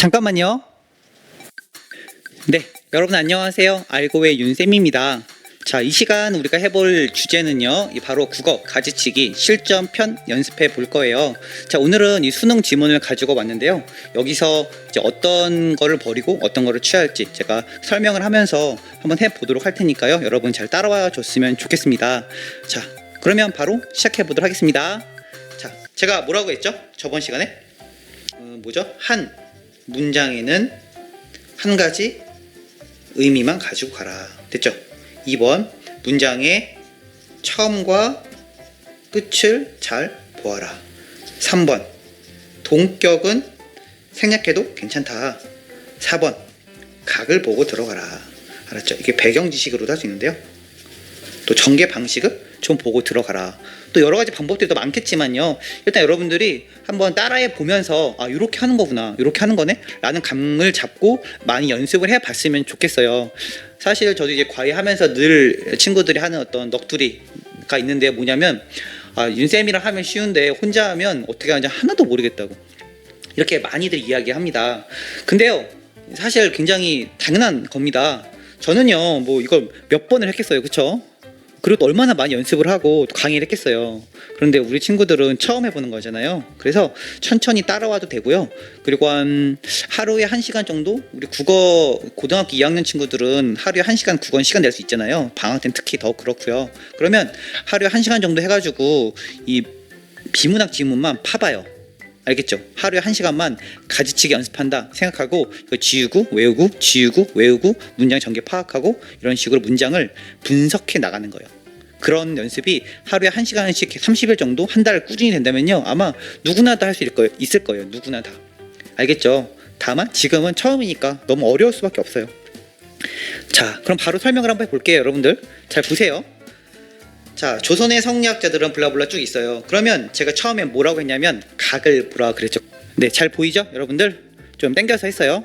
잠깐만요. 네, 여러분 안녕하세요. 알고의 윤쌤입니다. 자, 이 시간 우리가 해볼 주제는요, 바로 국어 가지치기 실전편 연습해 볼 거예요. 자, 오늘은 이 수능 지문을 가지고 왔는데요. 여기서 이제 어떤 거를 버리고 어떤 거를 취할지 제가 설명을 하면서 한번 해 보도록 할 테니까요. 여러분 잘 따라와 줬으면 좋겠습니다. 자, 그러면 바로 시작해 보도록 하겠습니다. 자, 제가 뭐라고 했죠? 저번 시간에 한 문장에는 한 가지 의미만 가지고 가라. 됐죠? 2번 문장의 처음과 끝을 잘 보아라. 3번 동격은 생략해도 괜찮다. 4번 각을 보고 들어가라. 알았죠? 이게 배경 지식으로도 할 수 있는데요. 또 전개 방식을 좀 보고 들어가라. 또 여러 가지 방법들이 더 많겠지만요. 일단 여러분들이 한번 따라해 보면서 이렇게 하는 거구나, 이렇게 하는 거네 라는 감을 잡고 많이 연습을 해 봤으면 좋겠어요. 사실 저도 이제 과외하면서 늘 친구들이 하는 어떤 넋두리가 있는데 뭐냐면 윤쌤이랑 하면 쉬운데 혼자 하면 어떻게 하는지 하나도 모르겠다고 이렇게 많이들 이야기합니다. 근데요, 사실 굉장히 당연한 겁니다. 저는요 이걸 몇 번을 했겠어요, 그쵸? 그리고 또 얼마나 많이 연습을 하고 강의를 했겠어요. 그런데 우리 친구들은 처음 해보는 거잖아요. 그래서 천천히 따라와도 되고요. 그리고 하루에 1시간 정도, 우리 국어 고등학교 2학년 친구들은 하루에 1시간 국어 시간 낼 수 있잖아요. 방학 때는 특히 더 그렇고요. 그러면 하루에 1시간 정도 해가지고 이 비문학 지문만 파봐요. 알겠죠? 하루에 1시간만 가지치기 연습한다 생각하고 지우고 외우고 문장 전개 파악하고 이런 식으로 문장을 분석해 나가는 거예요. 그런 연습이 하루에 1시간씩 30일 정도 한 달 꾸준히 된다면요, 아마 누구나 다 할 수 있을 거예요. 누구나 다. 알겠죠? 다만 지금은 처음이니까 너무 어려울 수밖에 없어요. 자, 그럼 바로 설명을 한번 해볼게요. 여러분들 잘 보세요. 자, 조선의 성리학자들은 블라블라 쭉 있어요. 그러면 제가 처음에 뭐라고 했냐면 각을 보라 그랬죠. 네, 잘 보이죠? 여러분들 좀 당겨서 했어요.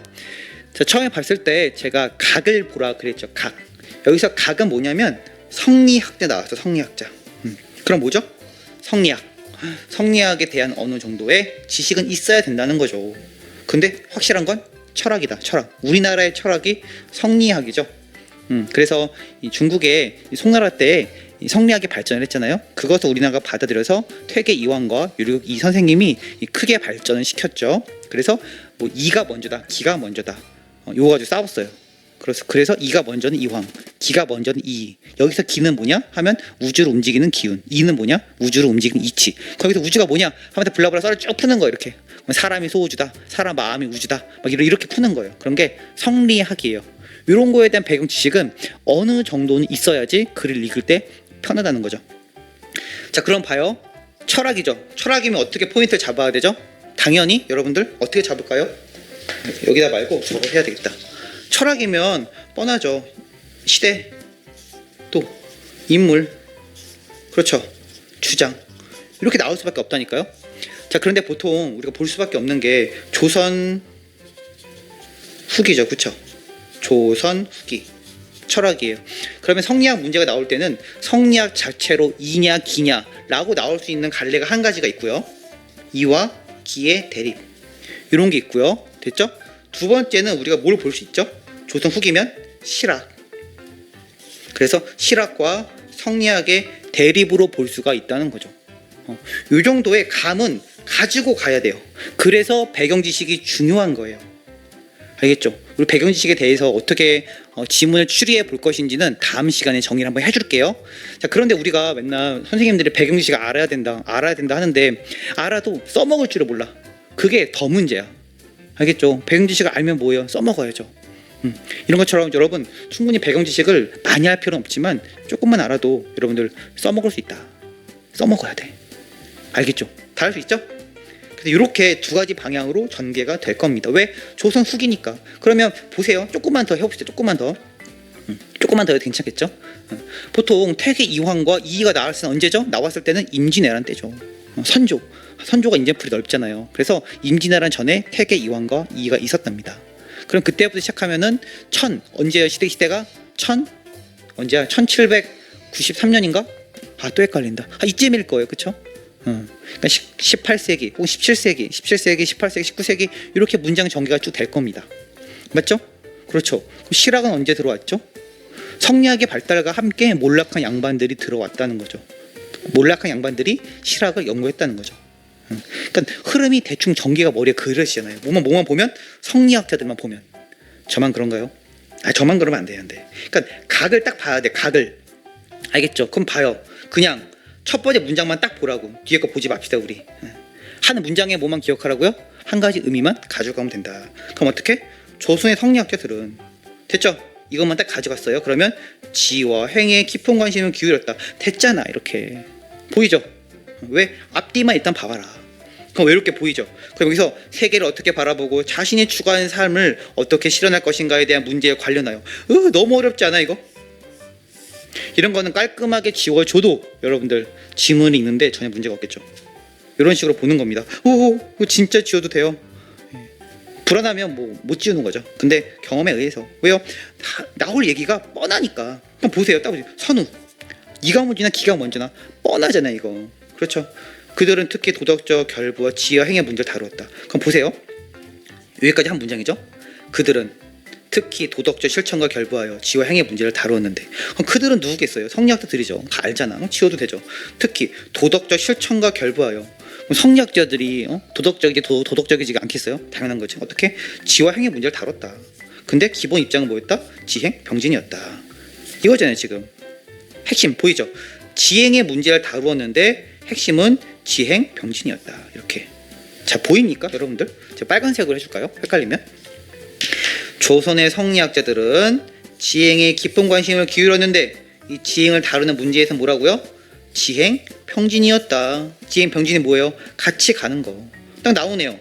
자, 처음에 봤을 때 제가 각을 보라 그랬죠. 각. 여기서 각은 뭐냐면 성리학자 나왔어. 성리학자. 그럼 뭐죠? 성리학. 성리학에 대한 어느 정도의 지식은 있어야 된다는 거죠. 근데 확실한 건 철학이다. 철학. 우리나라의 철학이 성리학이죠. 그래서 이 중국의 송나라 때 성리학이 발전을 했잖아요. 그것을 우리나라가 받아들여서 퇴계 이황과 유력 이 선생님이 크게 발전을 시켰죠. 그래서 이가 먼저다, 기가 먼저다, 요거 가지고 싸웠어요. 그래서 이가 먼저는 이황, 기가 먼저는 이. 여기서 기는 뭐냐 하면 우주를 움직이는 기운, 이는 뭐냐 우주를 움직이는 이치. 거기서 우주가 뭐냐 하면 블라블라 썰을 쭉 푸는 거예요. 이렇게 사람이 소우주다, 사람 마음이 우주다, 막 이렇게 푸는 거예요. 그런 게 성리학이에요. 이런 거에 대한 배경 지식은 어느 정도는 있어야지 글을 읽을 때 편하다는 거죠. 자, 그럼 봐요. 철학이죠. 철학이면 어떻게 포인트를 잡아야 되죠? 당연히 여러분들 어떻게 잡을까요? 여기다 말고 저거 해야 되겠다. 철학이면 뻔하죠. 시대, 또 인물, 그렇죠, 주장, 이렇게 나올 수밖에 없다니까요. 자, 그런데 보통 우리가 볼 수밖에 없는 게 조선 후기죠, 그렇죠? 조선 후기 철학이에요. 그러면 성리학 문제가 나올 때는 성리학 자체로 이냐 기냐 라고 나올 수 있는 갈래가 한 가지가 있고요. 이와 기의 대립, 이런 게 있고요. 됐죠? 두 번째는 우리가 뭘 볼 수 있죠? 조선 후기면 실학. 그래서 실학과 성리학의 대립으로 볼 수가 있다는 거죠. 이 정도의 감은 가지고 가야 돼요. 그래서 배경 지식이 중요한 거예요. 알겠죠? 우리 배경 지식에 대해서 어떻게 지문을 추리해 볼 것인지는 다음 시간에 정리를 한번 해줄게요. 자, 그런데 우리가 맨날 선생님들이 배경 지식을 알아야 된다 하는데 알아도 써먹을 줄을 몰라. 그게 더 문제야. 알겠죠? 배경 지식을 알면 뭐예요? 써먹어야죠. 이런 것처럼 여러분 충분히 배경 지식을 많이 할 필요는 없지만 조금만 알아도 여러분들 써먹을 수 있다. 써먹어야 돼. 알겠죠? 다 할 수 있죠? 그래서 이렇게 두 가지 방향으로 전개가 될 겁니다. 왜? 조선 후기니까. 그러면 보세요. 조금만 더 해봅시다. 조금만 더 해도 괜찮겠죠? 보통 퇴계 이황과 이의가 나왔을 때는 언제죠? 나왔을 때는 임진왜란 때죠. 선조가 인재풀이 넓잖아요. 그래서 임진왜란 전에 퇴계 이황과 이의가 있었답니다. 그럼 그때부터 시작하면은 언제요? 시대가 언제야? 1793년인가? 또 헷갈린다. 이쯤일 거예요, 그쵸? 그러니까 18세기 혹은 17세기, 18세기, 19세기 이렇게 문장 전개가 쭉 될 겁니다. 맞죠? 그렇죠. 실학은 언제 들어왔죠? 성리학의 발달과 함께 몰락한 양반들이 들어왔다는 거죠. 몰락한 양반들이 실학을 연구했다는 거죠. 그러니까 흐름이 대충 전개가 머리에 그려지잖아요. 뭐만 보면 성리학자들만 보면. 저만 그런가요? 저만 그러면 안 되는데. 그러니까 각을 딱 봐야 돼. 각을. 알겠죠? 그럼 봐요. 그냥 첫 번째 문장만 딱 보라고. 뒤에 거 보지 맙시다 우리. 한 문장에 뭐만 기억하라고요? 한 가지 의미만 가져가면 된다. 그럼 어떻게? 조선의 성리학자들은 됐죠? 이것만 딱 가져갔어요. 그러면 지와 행에 깊은 관심을 기울였다. 됐잖아 이렇게. 보이죠? 왜? 앞뒤만 일단 봐봐라. 그럼 왜 이렇게 보이죠? 그럼 여기서 세계를 어떻게 바라보고 자신이 추구하는 삶을 어떻게 실현할 것인가에 대한 문제에 관련하여 너무 어렵지 않아 이거? 이런 거는 깔끔하게 지워줘도 여러분들 지문이 있는데 전혀 문제가 없겠죠. 이런 식으로 보는 겁니다. 이거 진짜 지워도 돼요. 불안하면 뭐 못 지우는 거죠. 근데 경험에 의해서. 왜요? 나올 얘기가 뻔하니까. 그럼 보세요. 딱 보세요. 선우. 이가 먼저나 기가 먼저나 뻔하잖아요 이거. 그렇죠. 그들은 특히 도덕적 결부와 지혜와 행의 문제를 다루었다. 그럼 보세요. 여기까지 한 문장이죠. 그들은 특히 도덕적 실천과 결부하여 지혜와 행의 문제를 다루었는데 그럼 그들은 누구겠어요? 성리학자들이죠. 다 알잖아. 지워도 되죠. 특히 도덕적 실천과 결부하여 성리학자들이 도덕적이지 않겠어요? 당연한 거지. 어떻게? 지혜와 행의 문제를 다뤘다. 근데 기본 입장은 뭐였다? 지행, 병진이었다. 이거잖아요 지금. 핵심 보이죠? 지행의 문제를 다루었는데 핵심은 지행, 병진이었다. 이렇게. 자 보입니까 여러분들? 제가 빨간색으로 해줄까요? 헷갈리면. 조선의 성리학자들은 지행에 깊은 관심을 기울였는데 이 지행을 다루는 문제에서 뭐라고요? 지행, 평진이었다. 지행, 병진이 뭐예요? 같이 가는 거. 딱 나오네요.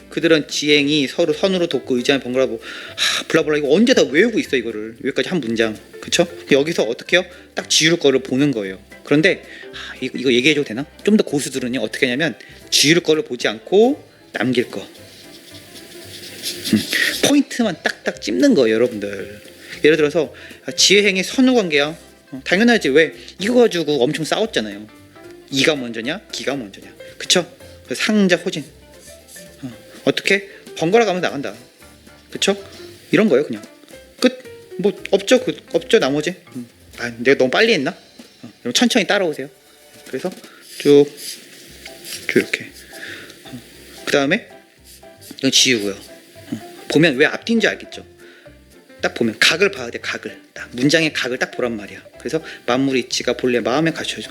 그들은 지행이 서로 선으로 돕고 의지하며 번갈아보고 블라블라 이거 언제 다 외우고 있어 이거를. 여기까지 한 문장. 그쵸? 여기서 어떻게 해요? 딱 지울 거를 보는 거예요. 그런데 이거 얘기해줘도 되나? 좀 더 고수들은요 어떻게 하냐면 지울 거를 보지 않고 남길 거. 포인트만 딱딱 찝는 거예요 여러분들. 예를 들어서 지혜행의 선후관계야. 당연하지. 왜? 이거 가지고 엄청 싸웠잖아요. 이가 먼저냐 기가 먼저냐. 그쵸? 상자 호진. 어떻게? 번갈아 가면서 나간다. 그쵸? 이런 거예요 그냥. 끝. 뭐 없죠. 없죠 나머지. 내가 너무 빨리 했나? 그럼 천천히 따라오세요. 그래서 쭉 이렇게. 그 다음에 이건 지우고요. 보면 왜 앞뒤인지 알겠죠? 딱 보면 각을 봐야 돼. 각을 딱 문장의 각을 딱 보란 말이야. 그래서 만물 이치가 본래 마음에 갖춰져.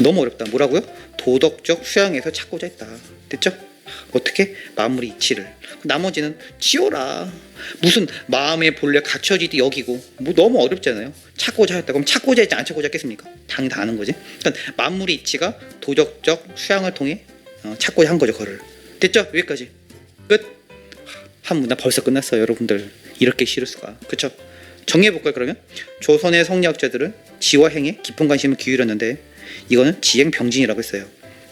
너무 어렵다. 뭐라고요? 도덕적 수양에서 찾고자 했다. 됐죠? 어떻게? 만물의 이치를. 나머지는 지워라. 무슨 마음의 본래 갖춰지듯 여기고 뭐 너무 어렵잖아요. 찾고자 했다. 그럼 찾고자 했지 안 찾고자 했겠습니까? 당연히 다 아는 거지. 그러니까 만물의 이치가 도덕적 수양을 통해 찾고자 한 거죠. 그거를. 됐죠? 여기까지 끝. 한 문단 벌써 끝났어요 여러분들. 이렇게 싫을 수가. 그쵸? 정리해볼까요 그러면? 조선의 성리학자들은 지와 행에 깊은 관심을 기울였는데 이거는 지행 병진이라고 했어요.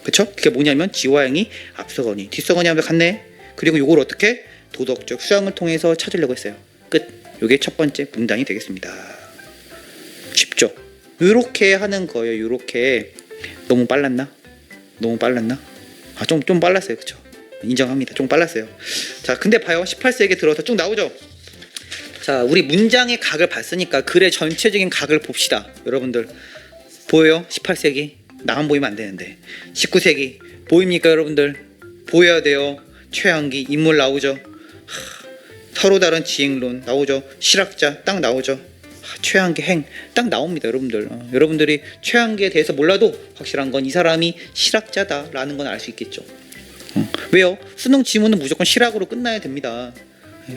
그쵸? 그게 뭐냐면 지와 행이 앞서거니 뒤서거니 하면서 갔네. 그리고 요걸 어떻게? 도덕적 수양을 통해서 찾으려고 했어요. 끝. 요게 첫 번째 문단이 되겠습니다. 쉽죠? 요렇게 하는 거예요. 요렇게. 너무 빨랐나? 좀 빨랐어요. 그쵸? 인정합니다. 좀 빨랐어요. 자, 근데 봐요. 18세기에 들어서 쭉 나오죠. 자, 우리 문장의 각을 봤으니까 글의 전체적인 각을 봅시다. 여러분들 보여요? 18세기 나만 보이면 안 되는데 19세기 보입니까 여러분들? 보여야 돼요. 최한기 인물 나오죠. 서로 다른 지행론 나오죠. 실학자 딱 나오죠. 최한기 행 딱 나옵니다 여러분들. 여러분들이 최한기에 대해서 몰라도 확실한 건 이 사람이 실학자다라는 건 알 수 있겠죠. 왜요? 수능 지문은 무조건 실학으로 끝나야 됩니다.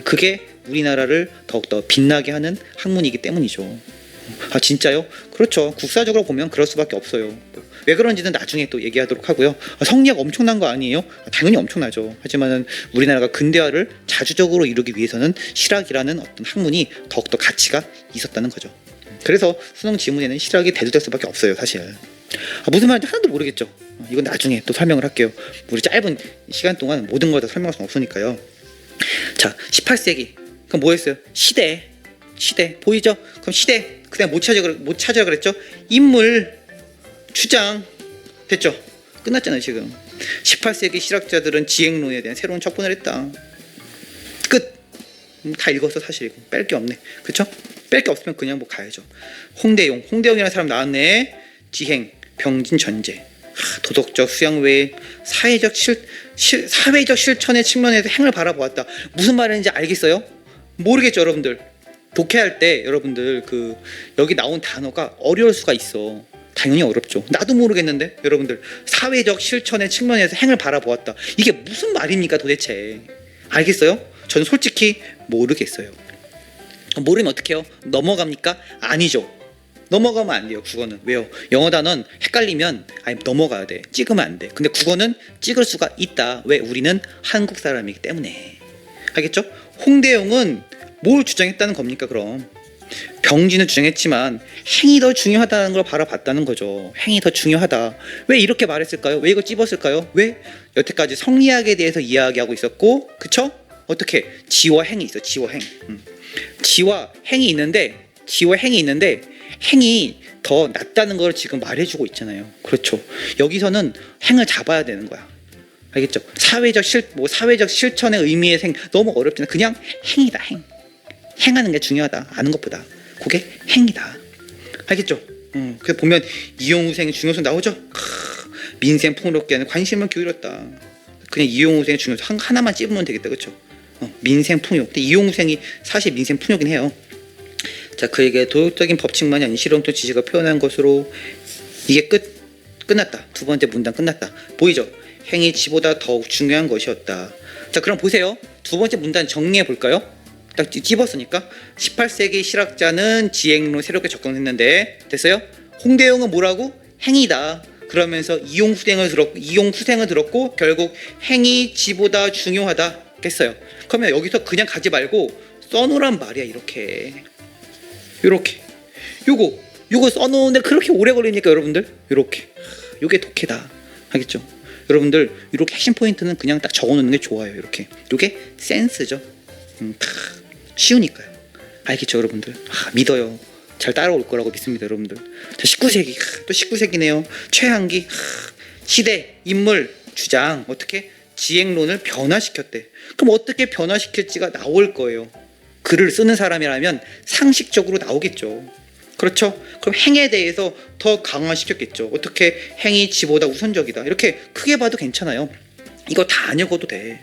그게 우리나라를 더욱더 빛나게 하는 학문이기 때문이죠. 진짜요? 그렇죠. 국사적으로 보면 그럴 수밖에 없어요. 왜 그런지는 나중에 또 얘기하도록 하고요. 성리학 엄청난 거 아니에요? 당연히 엄청나죠. 하지만 우리나라가 근대화를 자주적으로 이루기 위해서는 실학이라는 어떤 학문이 더욱더 가치가 있었다는 거죠. 그래서 수능 지문에는 실학이 대두될 수밖에 없어요 사실. 무슨 말인지 하나도 모르겠죠. 이건 나중에 또 설명을 할게요. 우리 짧은 시간 동안 모든 걸 다 설명할 수는 없으니까요. 자, 18세기 그럼 뭐였어요? 시대 보이죠? 그럼 시대 그냥 못 찾으라 그랬죠? 인물 주장 됐죠? 끝났잖아요 지금. 18세기 실학자들은 지행론에 대한 새로운 척본을 했다. 끝. 다 읽었어 사실. 뺄 게 없네. 그쵸? 뺄 게 없으면 그냥 뭐 가야죠. 홍대용이라는 사람 나왔네. 지행, 병진 전제. 도덕적 수양 외에 사회적 실천의 측면에서 행을 바라보았다. 무슨 말인지 알겠어요? 모르겠죠 여러분들. 독해할 때 여러분들 여기 나온 단어가 어려울 수가 있어. 당연히 어렵죠. 나도 모르겠는데 여러분들 사회적 실천의 측면에서 행을 바라보았다. 이게 무슨 말입니까 도대체? 알겠어요? 저는 솔직히 모르겠어요. 모르면 어떡해요? 넘어갑니까? 아니죠. 넘어가면 안 돼요. 국어는. 왜요? 영어 단어는 헷갈리면 넘어가야 돼. 찍으면 안 돼. 근데 국어는 찍을 수가 있다. 왜? 우리는 한국 사람이기 때문에. 알겠죠? 홍대용은 뭘 주장했다는 겁니까 그럼? 병진은 주장했지만 행이 더 중요하다는 걸 바라봤다는 거죠. 행이 더 중요하다. 왜 이렇게 말했을까요? 왜 이거 찝었을까요? 왜? 여태까지 성리학에 대해서 이야기하고 있었고, 그쵸? 어떻게? 지와 행이 있어. 지와 행. 지와 행이 있는데 행이 더 낫다는 걸 지금 말해주고 있잖아요. 그렇죠. 여기서는 행을 잡아야 되는 거야. 알겠죠? 사회적 실천의 의미의 생 너무 어렵잖아. 그냥 행이다. 행하는 게 중요하다. 아는 것보다. 그게 행이다. 알겠죠? 그래서 보면 이용우생의 중요성 나오죠? 민생 풍요롭게는 관심을 기울였다. 그냥 이용우생의 중요성 하나만 찝으면 되겠다. 그렇죠? 민생 풍요. 근데 이용우생이 사실 민생 풍요긴 해요. 자, 그에게 도덕적인 법칙만이 아닌 실용적 지식을 표현한 것으로 이게 끝났다. 두 번째 문단 끝났다. 보이죠? 행이 지보다 더욱 중요한 것이었다. 자, 그럼 보세요. 두 번째 문단 정리해 볼까요? 딱 찝었으니까 18세기 실학자는 지행론 새롭게 접근했는데 됐어요? 홍대용은 뭐라고? 행이다. 그러면서 이용후생을 들었고 결국 행이 지보다 중요하다 겠어요. 그러면 여기서 그냥 가지 말고 써놓으란 말이야. 이렇게 요거 써놓는데 그렇게 오래 걸리니까 여러분들 요게 독해다. 알겠죠? 여러분들 이렇게 핵심 포인트는 그냥 딱 적어놓는 게 좋아요. 요게 센스죠. 쉬우니까요. 알겠죠 여러분들? 믿어요. 잘 따라올 거라고 믿습니다 여러분들. 자, 19세기 또 19세기네요. 최한기 시대 인물 주장 어떻게 지행론을 변화시켰대. 그럼 어떻게 변화시킬지가 나올 거예요. 글을 쓰는 사람이라면 상식적으로 나오겠죠. 그렇죠? 그럼 행에 대해서 더 강화시켰겠죠. 어떻게 행이 지보다 우선적이다. 이렇게 크게 봐도 괜찮아요. 이거 다 안 읽어도 돼.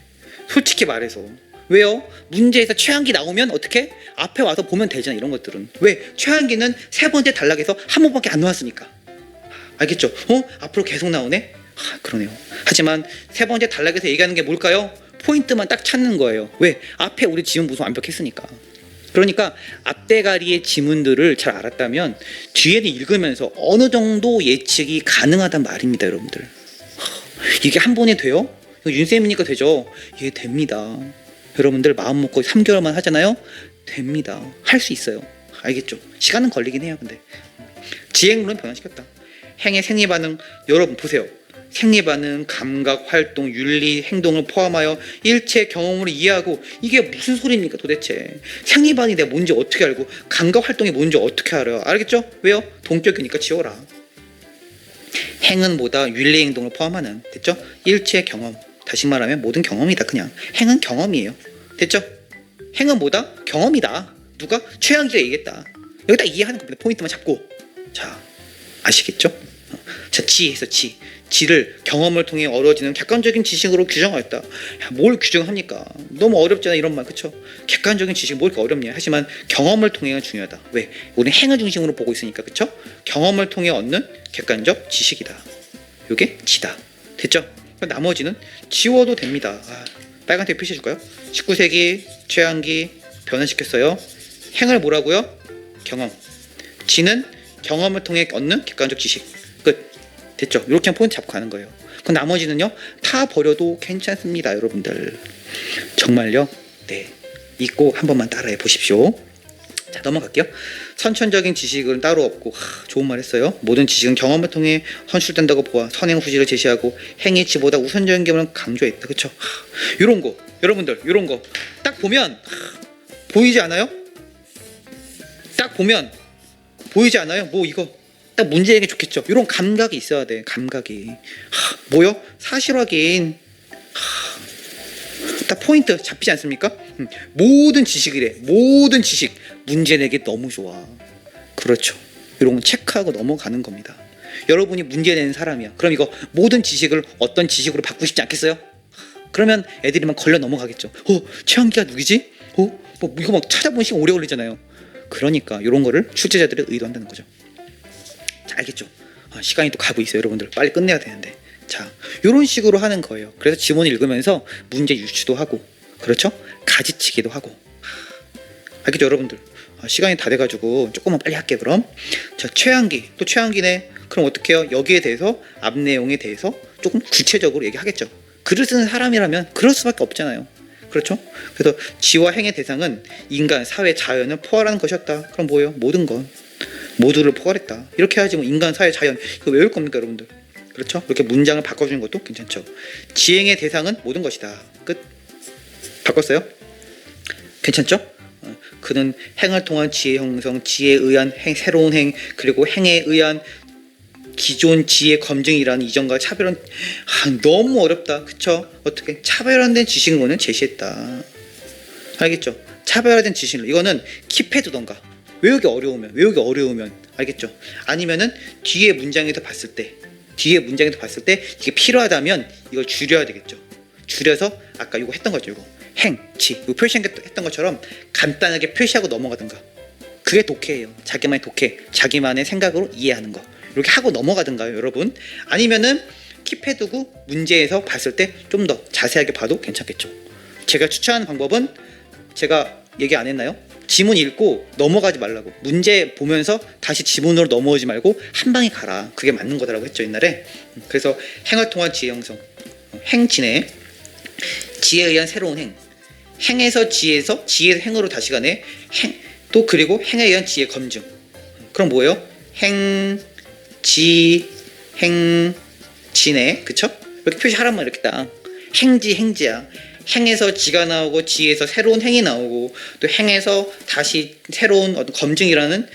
솔직히 말해서. 왜요? 문제에서 최한기 나오면 어떻게? 앞에 와서 보면 되잖아. 이런 것들은. 왜? 최한기는 세 번째 단락에서 한 번밖에 안 나왔으니까. 알겠죠? 앞으로 계속 나오네? 그러네요. 하지만 세 번째 단락에서 얘기하는 게 뭘까요? 포인트만 딱 찾는 거예요. 왜? 앞에 우리 지문 무슨 완벽했으니까. 그러니까 앞대가리의 지문들을 잘 알았다면 뒤에는 읽으면서 어느 정도 예측이 가능하단 말입니다 여러분들. 이게 한 번에 돼요? 윤쌤이니까 되죠? 예, 됩니다. 여러분들 마음 먹고 3개월만 하잖아요? 됩니다. 할 수 있어요. 알겠죠? 시간은 걸리긴 해요. 근데 지행론은 변화시켰다. 행의 생리반응 여러분 보세요. 생리반응, 감각, 활동, 윤리, 행동을 포함하여 일체 경험으로 이해하고 이게 무슨 소리입니까 도대체. 생리반응이 내가 뭔지 어떻게 알고 감각, 활동이 뭔지 어떻게 알아요. 알겠죠? 왜요? 동격이니까 지워라. 행은 뭐다? 윤리, 행동을 포함하는 됐죠? 일체 경험. 다시 말하면 모든 경험이다. 그냥 행은 경험이에요. 됐죠? 행은 뭐다? 경험이다. 누가? 최한기가 얘기했다. 여기 딱 이해하는 겁니다. 포인트만 잡고. 자, 아시겠죠? 자, 지에서 지를 경험을 통해 어려워지는 객관적인 지식으로 규정하였다. 야, 뭘 규정합니까? 너무 어렵잖아 이런 말. 그쵸? 객관적인 지식 뭘 이렇게 어렵냐. 하지만 경험을 통해가 중요하다. 왜? 우리는 행을 중심으로 보고 있으니까. 그쵸? 경험을 통해 얻는 객관적 지식이다. 요게 지다. 됐죠? 나머지는 지워도 됩니다. 빨간색 표시해줄까요? 19세기 최한기 변화시켰어요. 행을 뭐라고요? 경험. 지는 경험을 통해 얻는 객관적 지식. 끝. 됐죠? 이렇게 한 포인트 잡고 가는 거예요. 그럼 나머지는요 다 버려도 괜찮습니다 여러분들. 정말요? 네, 읽고 한 번만 따라해 보십시오. 자, 넘어갈게요. 선천적인 지식은 따로 없고 좋은 말 했어요. 모든 지식은 경험을 통해 선출된다고 보아 선행 후지를 제시하고 행의 지보다 우선적인 경험을 강조했다. 그쵸? 요런 거 여러분들 요런 거 딱 보면 보이지 않아요? 딱 보면 보이지 않아요? 뭐 이거 딱 문제에게 좋겠죠. 이런 감각이 있어야 돼. 감각이. 뭐요? 사실 확인. 딱 포인트 잡히지 않습니까? 모든 지식이래. 모든 지식 문제 내기 너무 좋아. 그렇죠. 이런 건 체크하고 넘어가는 겁니다. 여러분이 문제 내는 사람이야. 그럼 이거 모든 지식을 어떤 지식으로 바꾸고 싶지 않겠어요? 그러면 애들이 막 걸려 넘어가겠죠. 최한기가 누구지? 뭐 이거 막 찾아보는 시간 오래 걸리잖아요. 그러니까 이런 거를 출제자들이 의도한다는 거죠. 자, 알겠죠? 시간이 또 가고 있어요, 여러분들. 빨리 끝내야 되는데. 자, 이런 식으로 하는 거예요. 그래서 지문을 읽으면서 문제 유추도 하고, 그렇죠? 가지치기도 하고. 알겠죠, 여러분들? 시간이 다 돼가지고 조금만 빨리 할게요. 그럼 자, 최한기, 또 최한기네. 그럼 어떻게 해요? 여기에 대해서 앞 내용에 대해서 조금 구체적으로 얘기하겠죠. 글을 쓰는 사람이라면 그럴 수밖에 없잖아요. 그렇죠? 그래서 지와 행의 대상은 인간, 사회, 자연을 포괄하는 것이었다. 그럼 뭐예요? 모든 것, 모두를 포괄했다. 이렇게 해야지 뭐 인간, 사회, 자연 이거 외울 겁니까, 여러분들? 그렇죠? 이렇게 문장을 바꿔주는 것도 괜찮죠. 지행의 대상은 모든 것이다. 끝. 바꿨어요? 괜찮죠? 그는 행을 통한 지혜 형성, 지혜에 의한 행, 새로운 행, 그리고 행에 의한 기존 지혜 검증이라는 이전과 차별한 너무 어렵다. 그쵸? 어떻게 차별화된 지식론을 제시했다. 알겠죠? 차별화된 지식론 이거는 킵해두던가 외우기 어려우면 알겠죠? 아니면은 뒤에 문장에서 봤을 때 이게 필요하다면 이걸 줄여야 되겠죠. 줄여서 아까 이거 했던 거죠. 이거 행, 지 이거 표시했던 것처럼 간단하게 표시하고 넘어가든가. 그게 독해예요. 자기만의 독해, 자기만의 생각으로 이해하는 거. 이렇게 하고 넘어가든가요, 여러분. 아니면은 킵해두고 문제에서 봤을 때 좀 더 자세하게 봐도 괜찮겠죠. 제가 추천하는 방법은 제가 얘기 안 했나요? 지문 읽고 넘어가지 말라고. 문제 보면서 다시 지문으로 넘어오지 말고 한 방에 가라. 그게 맞는 거다라고 했죠, 옛날에. 그래서 행을 통한 지혜 형성, 행진에 지혜에 의한 새로운 행, 행에서 지혜에서 행으로 다시 가네. 행, 또 그리고 행에 의한 지혜 검증. 그럼 뭐예요? 행, 지, 행, 지네. 그쵸? 이렇게 표시하란 말이야. 이렇게 딱 행지, 행지야. 행에서 지가 나오고 지에서 새로운 행이 나오고 또 행에서 다시 새로운 어떤 검증이라는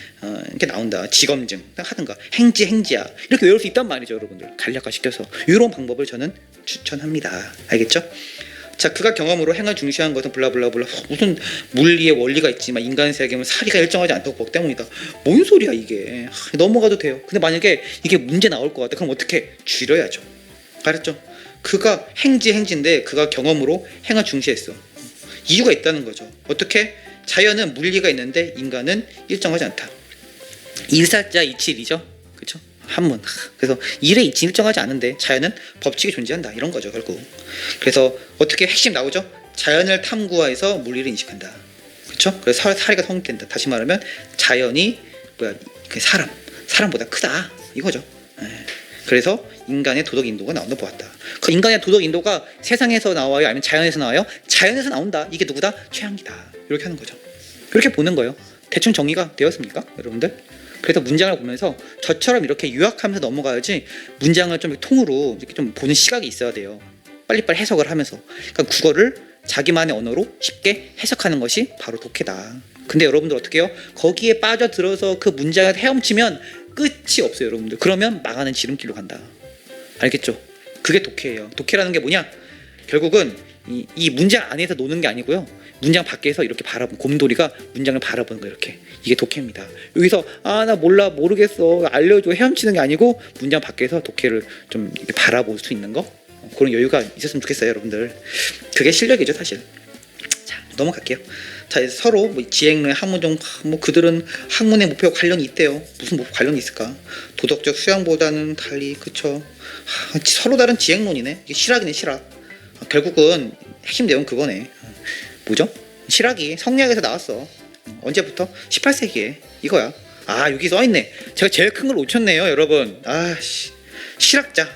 이렇게 나온다. 지검증 하든가 행지, 행지야. 이렇게 외울 수 있단 말이죠, 여러분들. 간략화 시켜서 이런 방법을 저는 추천합니다. 알겠죠? 자, 그가 경험으로 행을 중시한 것은 블라블라블라. 무슨 물리의 원리가 있지만 인간 세계는 사리가 일정하지 않다고 그것 때문이다. 뭔 소리야 이게. 넘어가도 돼요. 근데 만약에 이게 문제 나올 것 같아. 그럼 어떻게? 줄여야죠. 알았죠? 그가 행지인데 그가 경험으로 행을 중시했어. 이유가 있다는 거죠. 어떻게? 자연은 물리가 있는데 인간은 일정하지 않다. 일사자 이치일이죠. 그렇죠? 한문. 그래서 일의 이치 일정하지 않은데 자연은 법칙이 존재한다. 이런 거죠, 결국. 그래서 어떻게 핵심 나오죠? 자연을 탐구해서 물리를 인식한다. 그렇죠? 그래서 사리가 성립된다. 다시 말하면 자연이 사람보다 크다. 이거죠. 그래서 인간의 도덕 인도가 나온다 보았다. 그 인간의 도덕 인도가 세상에서 나와요? 아니면 자연에서 나와요? 자연에서 나온다. 이게 누구다? 최한기다. 이렇게 하는 거죠. 그렇게 보는 거예요. 대충 정리가 되었습니까, 여러분들? 그래서 문장을 보면서 저처럼 이렇게 요약하면서 넘어가야지 문장을 좀 통으로 이렇게 좀 보는 시각이 있어야 돼요. 빨리빨리 해석을 하면서. 그러니까 국어를 자기만의 언어로 쉽게 해석하는 것이 바로 독해다. 근데 여러분들 어떻게 해요? 거기에 빠져들어서 그 문장을 헤엄치면 끝이 없어요, 여러분들. 그러면 망하는 지름길로 간다. 알겠죠? 그게 독해예요. 독해라는 게 뭐냐? 결국은 이 문장 안에서 노는 게 아니고요. 문장 밖에서 이렇게 바라보는, 곰돌이가 문장을 바라보는 거 이렇게. 이게 독해입니다. 여기서 나 몰라, 모르겠어, 알려줘, 헤엄치는 게 아니고 문장 밖에서 독해를 좀 이렇게 바라볼 수 있는 거. 그런 여유가 있었으면 좋겠어요, 여러분들. 그게 실력이죠, 사실. 자, 넘어갈게요. 자, 서로 지행론의 학문종, 그들은 학문의 목표와 관련이 있대요. 무슨 관련이 있을까? 도덕적 수양보다는 달리, 그쵸? 서로 다른 지행론이네. 이게 실학이네, 실학. 결국은 핵심 내용 그거네. 뭐죠? 실학이 성리학에서 나왔어. 언제부터? 18세기에 이거야. 여기 써있네. 제가 제일 큰 걸 놓쳤네요, 여러분. 실학자.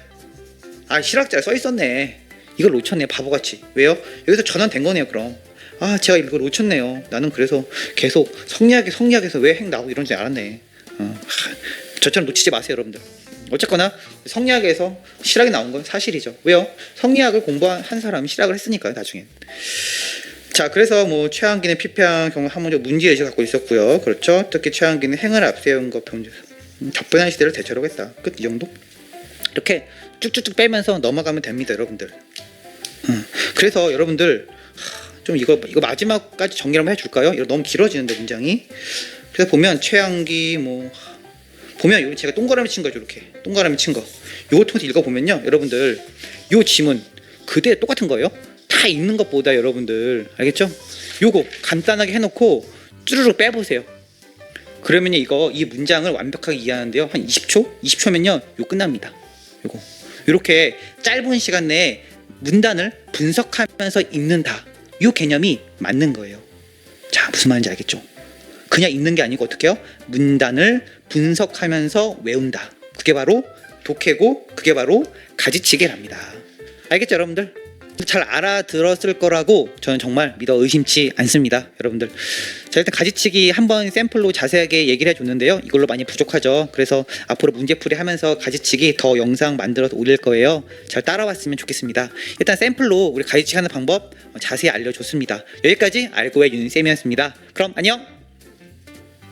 실학자 써있었네. 이걸 놓쳤네, 바보같이. 왜요? 여기서 전환된 거네요, 그럼. 제가 이걸 놓쳤네요. 나는 그래서 계속 성리학에서 왜 핵 나오고 이런지 알았네. 저처럼 놓치지 마세요, 여러분들. 어쨌거나 성리학에서 실학이 나온 건 사실이죠. 왜요? 성리학을 공부한 사람이 실학을 했으니까요, 나중엔. 자, 그래서 최한기는 피폐한 경우 학문적 문제의식을 갖고 있었고요. 그렇죠? 특히 최한기는 행을 앞세운 것, 적분한 시대를 대체하겠다. 끝. 이 정도? 이렇게 쭉쭉쭉 빼면서 넘어가면 됩니다, 여러분들. 그래서 여러분들 좀 이거 마지막까지 정리 한번 해줄까요? 이거 너무 길어지는데 문장이. 그래서 보면 최양기 뭐 보면 여기 제가 동그라미 친 거죠, 이렇게 동그라미 친 거. 요거 통해서 읽어보면요, 여러분들 요 지문 그대로 똑같은 거예요. 다 읽는 것보다 여러분들 알겠죠? 요거 간단하게 해놓고 쭈르륵 빼보세요. 그러면 이 문장을 완벽하게 이해하는데요, 한 20초면요 요 끝납니다. 요거 이렇게 짧은 시간 내에 문단을 분석하면서 읽는다, 요 개념이 맞는 거예요. 자, 무슨 말인지 알겠죠? 그냥 읽는 게 아니고 어떻게 해요? 문단을 분석하면서 외운다. 그게 바로 독해고, 그게 바로 가지치기랍니다. 알겠죠, 여러분들? 잘 알아들었을 거라고 저는 정말 믿어 의심치 않습니다, 여러분들. 자, 일단 가지치기 한번 샘플로 자세하게 얘기를 해줬는데요, 이걸로 많이 부족하죠. 그래서 앞으로 문제풀이 하면서 가지치기 더 영상 만들어서 올릴 거예요. 잘 따라왔으면 좋겠습니다. 일단 샘플로 우리 가지치기 하는 방법 자세히 알려줬습니다. 여기까지 알고의 윤쌤이었습니다. 그럼 안녕.